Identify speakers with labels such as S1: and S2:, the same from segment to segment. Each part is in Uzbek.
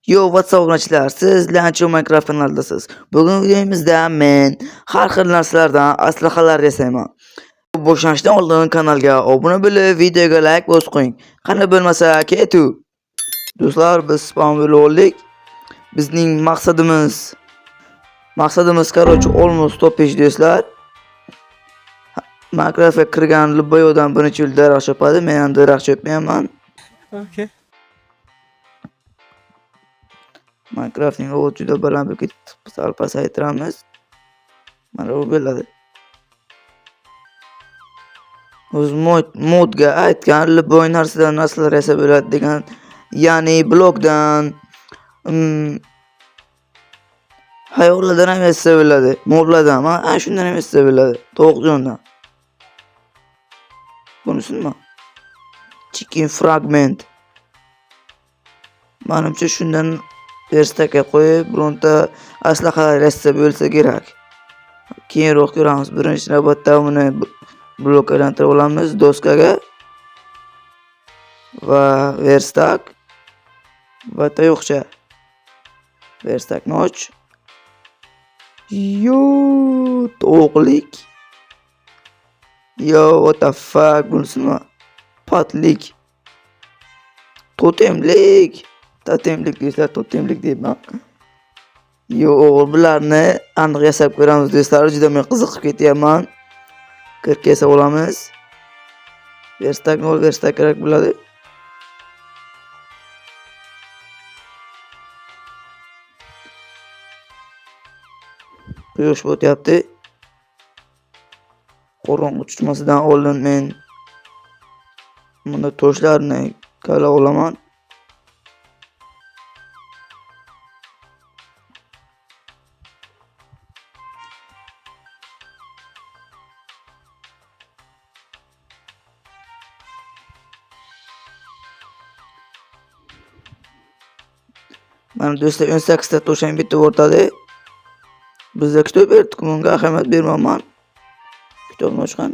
S1: Yo, what's up obunachilar? Siz Lancho Minecraft kanalidasiz. Bugungi videomizda men har xil narsalardan aslahalar yasayman. Boshlanishdan oldin kanalga obuna bo'lib, videoga like bosib qo'ying. Qani bo'lmasa, ketu. Do'stlar, biz spawn bo'lib oldik. Bizning maqsadimiz qarochi almost topish do'stlar. Minecraftga kirgan Lubayodan birinchi yil daraxt chopadi. Men ham daraxt chopmayman.
S2: Okay.
S1: Minecraftning o'zi juda baland bo'lib ketdi. Sal pasaytiramiz. Mana bu bo'ladi. O'z modga aytgan Luboy narsadan narsalar yasab bo'ladi degan, ya'ni blokdan hayvonlardan ham yasab bo'ladi, moblardan ham, shundan ham yasab bo'ladi, tovuqjondan. Bunisimi? Chicken fragment. Menimcha shundan verstaka qo'yib, bironta aslahalar yasab bo'lsa kerak. Keyinroq ko'ramiz. Birinchi navbatda buni blok aylantirib olamiz doskaga va verstak va tayoqcha. Verstakni och. Yo, to'g'lik. Yo, what the fuck, bunisimi? Patlik. Totemlik do'stlar, totemlik deyman. Yo, bularni aniq yasab ko'ramiz do'stlar. Juda men qiziqib ketyapman. Kirib yasab olamiz. Verstak kerak bo'ladi. Quyosh bo'tyapti. Qorong'i tushmasidan oldin men bunda toshlarni kala olaman. Mana do'stlar 18 ta to'shan bitib o'rtadi. Bizda kitob berdik, bunga ahamiyat bermayman. Kitobni ochgan.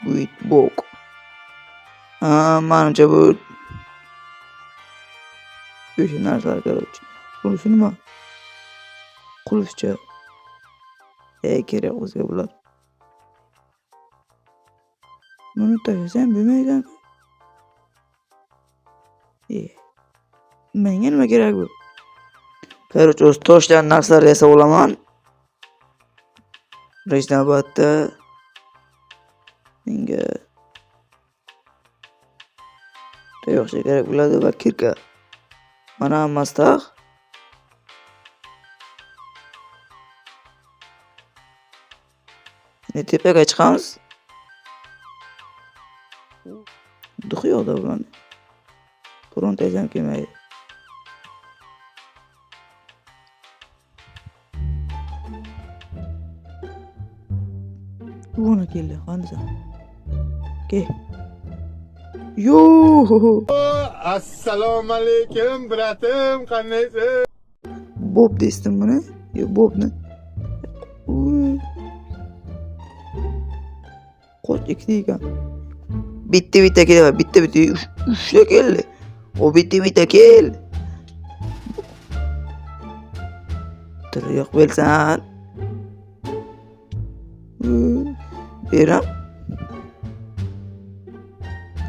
S1: With book. Menimcha bu o'sha narsalar kerak. Bunisi nima? Qulfcha. Kerak o'ziga bular. Buni tashlasham bo'lmaydi. Menga nima kerak bu? Qarochi o'z toshdan narsalar yasab olaman. Birinchi navbatda menga tayoqcha kerak bo'ladi va kirka. Mana hammasi. Tepaga chiqamiz. Duxyoqda bularni. Birontasi ham kelmaydi. Buni keldi, qanday? Ke. Yo!
S2: Assalomu alaykum, bratim, qanaysiz?
S1: Bob desdim buni. Yo, Bobni. Qo'ch ikkita ekan. Bitta keldi, bitta uchta keldi. O bitta kel. Yo'q bo'lsan. Beram.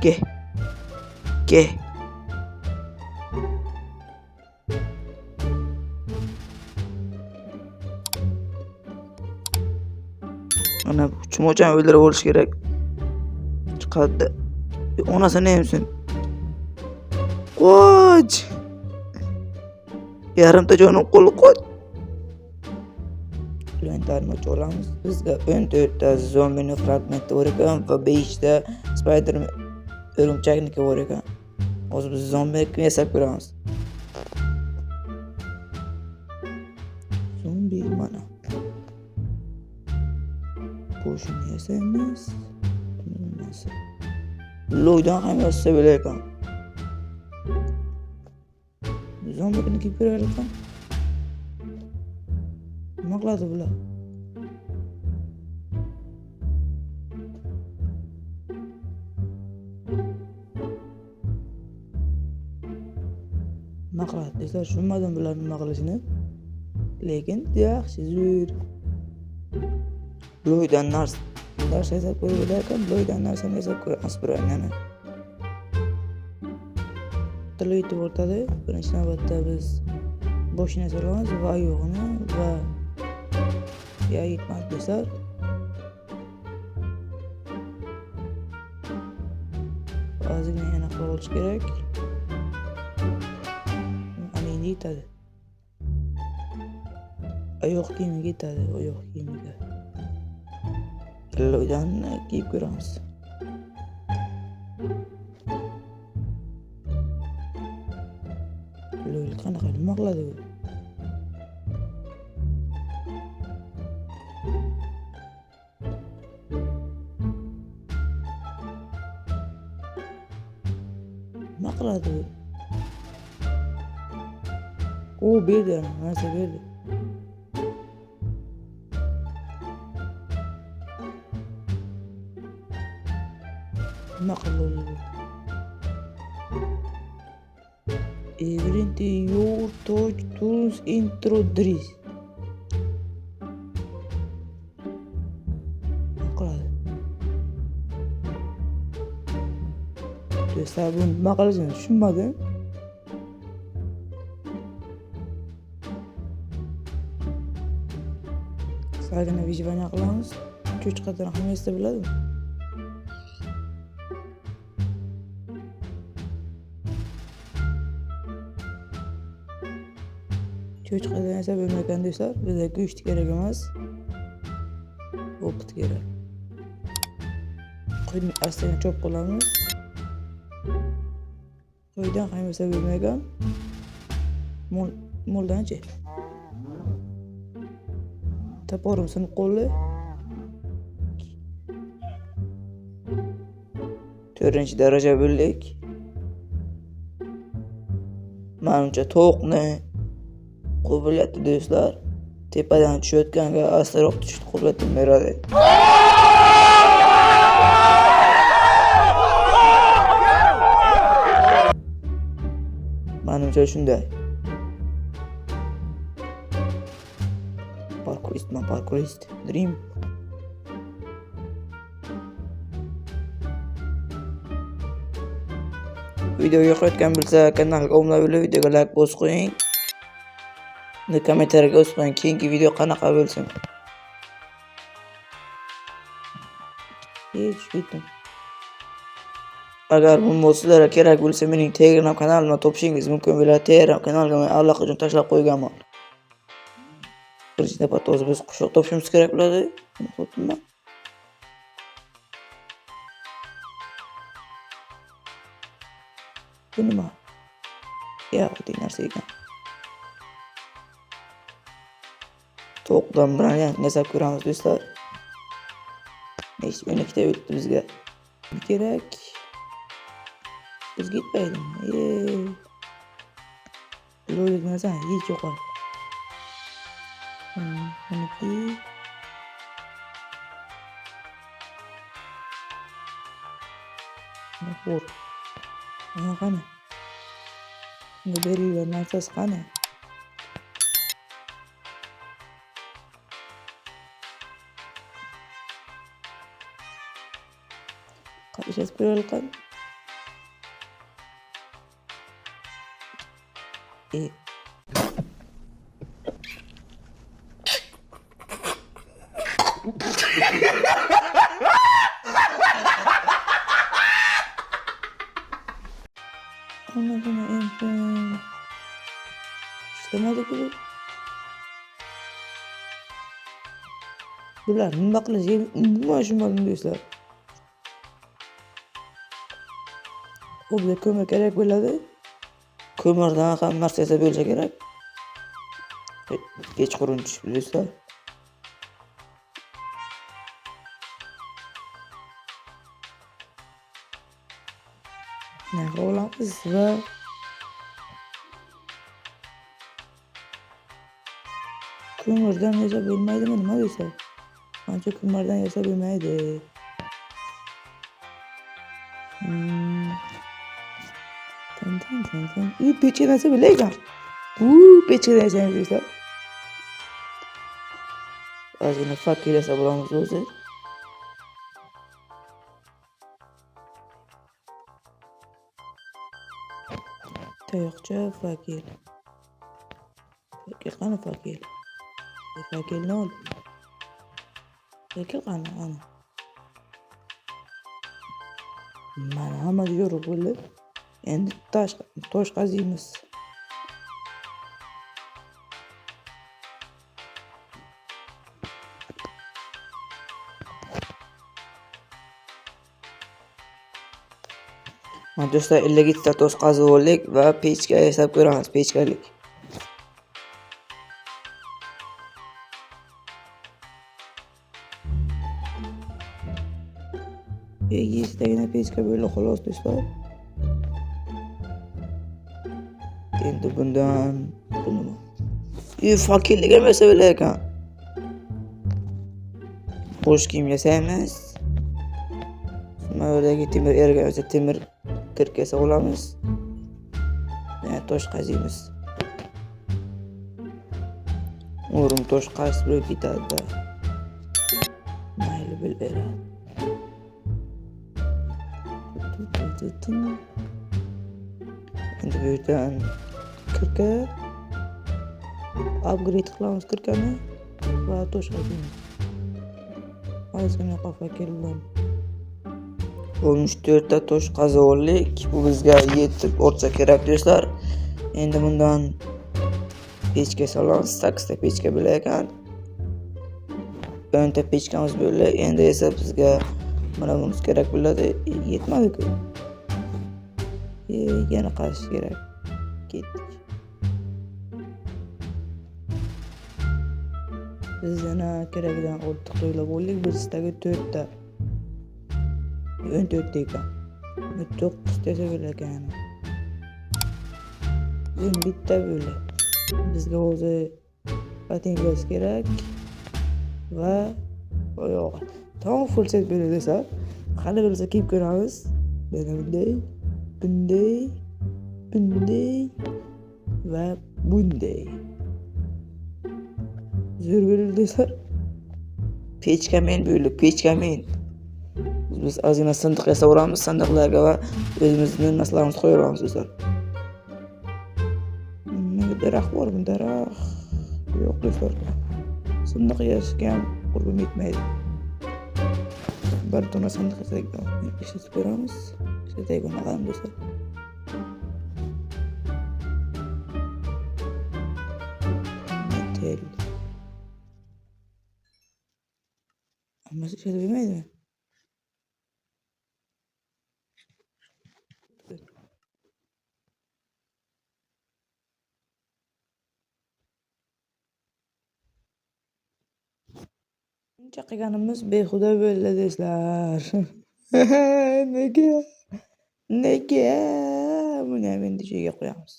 S1: Ke. Ana chumochani o'ldirib olish kerak. Chiqadi. Onasini yemsin. Qoch. Yarimta jonim qo'li qoch. Inventarni ochamiz. Bizga 14 ta zombini fragmenti bor ekan va 5 ta spider o'rimchakniki bor ekan. Hozir biz zombi yasab ko'ramiz. Zombi mana. Qo'shni yasaymiz. Loydan ham yasab bo'lar. Zombini kelib ko'rar ekan. Nima qiladi bular? nima qiladi do'stlar, tushunmadim bular nima qilishini. Lekin yaxshi zo'r. Loydan narsa yasab ko'rib ekan, loydan narsani yasab ko'ramiz biroynani. Tilib o'rtada birinchi navbatda biz boshini yasalamiz va oyog'ini va yetmadi do'stlar. Ozgina yana qilib olish kerak. Ana endi yetadi. Oyoq kiyimiga yetadi, oyoq kiyimiga. Loydan kiyib ko'ramiz. Loy qanaqa nima qiladi u? Nima qiladi u? U berdi, narsa berdi. Nima qildi u? Everything your touch turns into dress. Nima qiladi? Do'stlar, bu nima qilishini tushunmadim. Sag'ina vijvanya qilamiz. Cho'chqadan hammasi biladimi? Cho'chqadan esa bo'lmagan do'stlar, bizga go'sht kerak emas. Opit kerak. Qo'yni astaga chop qilamiz. Qo'ydan hammasi bo'lmagan. Moldanchi. Taporim sinib qoldi. 4-daraja bo'ldik. Menimcha tovuqni qo'biliyati do'stlar tepadan tushayotganga astroq tushishni qo'biliyatini beradi. Menimcha shunday. Parkurist, dream. Video yoqayotgan bo'lsa, kanalga obuna bo'lib, videoga like bosib qo'ying. Kommentariyga yozib qo'ying, keyingi video qanaqa bo'lsin. Bitdim. Agar bu sizlarga kerak bo'lsa, mening Telegram kanalimdan topishingiz mumkin bo'ladi. Telegram kanalga men allaqachon tashlab qo'yganman. Birinchi navbatda o'zi biz qushloq topishimiz kerak bo'ladi. Xo'pmi? Bu nima? Oddiy narsa ekan. To'qdan bilan yasab ko'ramiz do'stlar. Nechta 12 o'tdi bizga. Kerak. Biz gitmaydimi? Lo'lik narsa hech yo'q. Nahor. Mana qani? Bunga berilgan narsasi qani? Qancha berilgan? İşlemedi bu. Bular nima qilish? Nima tushunmadim do'stlar. Bu bizga ko'mir kerak bo'ladi. Ko'mirdan ham narsa yasab bo'lsa kerak. Kechqurun tushib do'stlar. Nima qilamiz va ko'mirdan yasab bo'lmaydimi, nima deysan? Menimcha ko'mirdan yasab bo'lmaydi. Pechkadasi bile ekan. Pechkadasi do'stlar. Ozgina fakirlasa bo'lamiz o'zi. Tayoqcha fakir. Fakir qani fakir? Fakir ne oldu? Fakir qani ana. Mana hammasi yo'q bo'ldi. Endi tosh qaziymiz. Mana do'stlar 52 ta tosh qazib oldik va pechka yasab ko'ramiz, pechkalik. Yigitagina pechka böyle xolos do'stlar. Endi bundan fakirlik emas böyle ekan. Bosh kiyim yasaymiz. Mavdagi temir erga o'zi temir kirkasa olamiz. Yani tosh qaziymiz. O'rim tosh qazib bo'lib ketadi. Mayli biladi. Endi bu yerdan kirka upgrade qilamiz kirkani va tosh qaziymiz. Ozgina qofa keldim. 14 ta tosh qazib oldik. Bu bizga yetib ortsa kerak do'stlar. Endi bundan pechka solamiz. 8 ta pechka bo'lar ekan. 10 ta pechkamiz bo'ldi. Endi esa bizga mana bunisi kerak bo'ladi. Yetmadi-ku. Yana qazish kerak. Ketdik. Biz yana keragidan ortiq o'ylab oldik. Bizdagi 4 ta 14 ta ekan. 9 ta bo'lar ekan. Bitta böyle. Bizga o'zi patenkas kerak va oyoq. Tamam full set böyle desa, qani bilsa kiyib ko'ramiz. Mana bunday va bunday. Zo'r bo'ldi do'stlar. Pechka men böyle, pechka men. Biz ozgina sandiq yasaveramiz, sandiqlarga va o'zimizning narsalarimizni qo'yamiz do'stlar. Daraxt bormi? Daraxt yo'q do'stlar. Sandiq yasashga ham qurbim yetmaydi. Bir dona sandiq yasasak, ishlatib ko'ramiz. Ishlataylik ham do'stlar. Metal. Hammasi ishlatib bo'lmaydimi? Buncha qilganimiz behuda bo'ldi do'stlar. Nega? Buni ham endi joyiga qo'yamiz.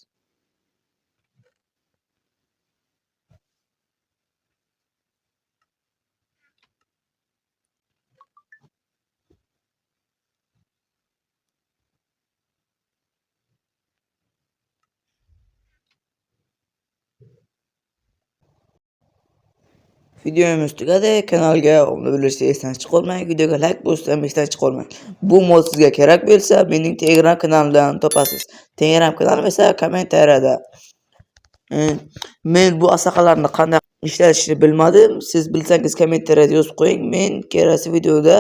S1: Videomiz tugadi. Kanalga obuna bo'lishni esdan chiqarmang. Videoga like bosishni esdan chiqarmang. Bu mod sizga kerak bo'lsa, mening Telegram kanalimdan topasiz. Telegram kanalim esa kommentariyada. Men bu asaqalarni qanday ishlatishni bilmadim. Siz bilsangiz kommentariyada yozib qo'ying. Men kelasi videoda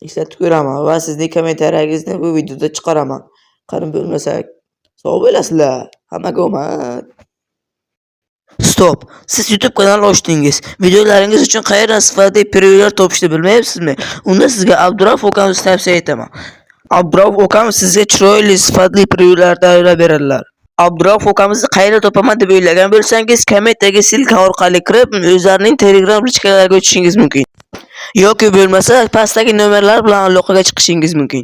S1: ishlatib ko'raman va sizning kommentariyangizni bu videoda chiqaraman. Qani bo'lmasa, sog' bo'lasizlar. Hammaga omad. Stop. Siz YouTube kanali ochdingiz. Videolaringiz uchun qayerdan sifatli prevyular topishni bilmayapsizmi? Unda sizga Abdurauf akamizni tavsiya etaman. Abdurauf akamiz sizga chiroyli sifatli prevyular tayyorlab beradilar. Abdurauf akamizni qayerda topaman deb o'ylagan bo'lsangiz, kommentdagi silka orqali kirib, o'zlarining Telegram lichkalariga o'tishingiz mumkin. Yoki bo'lmasa, pastdagi nomerlar bilan aloqaga chiqishingiz mumkin.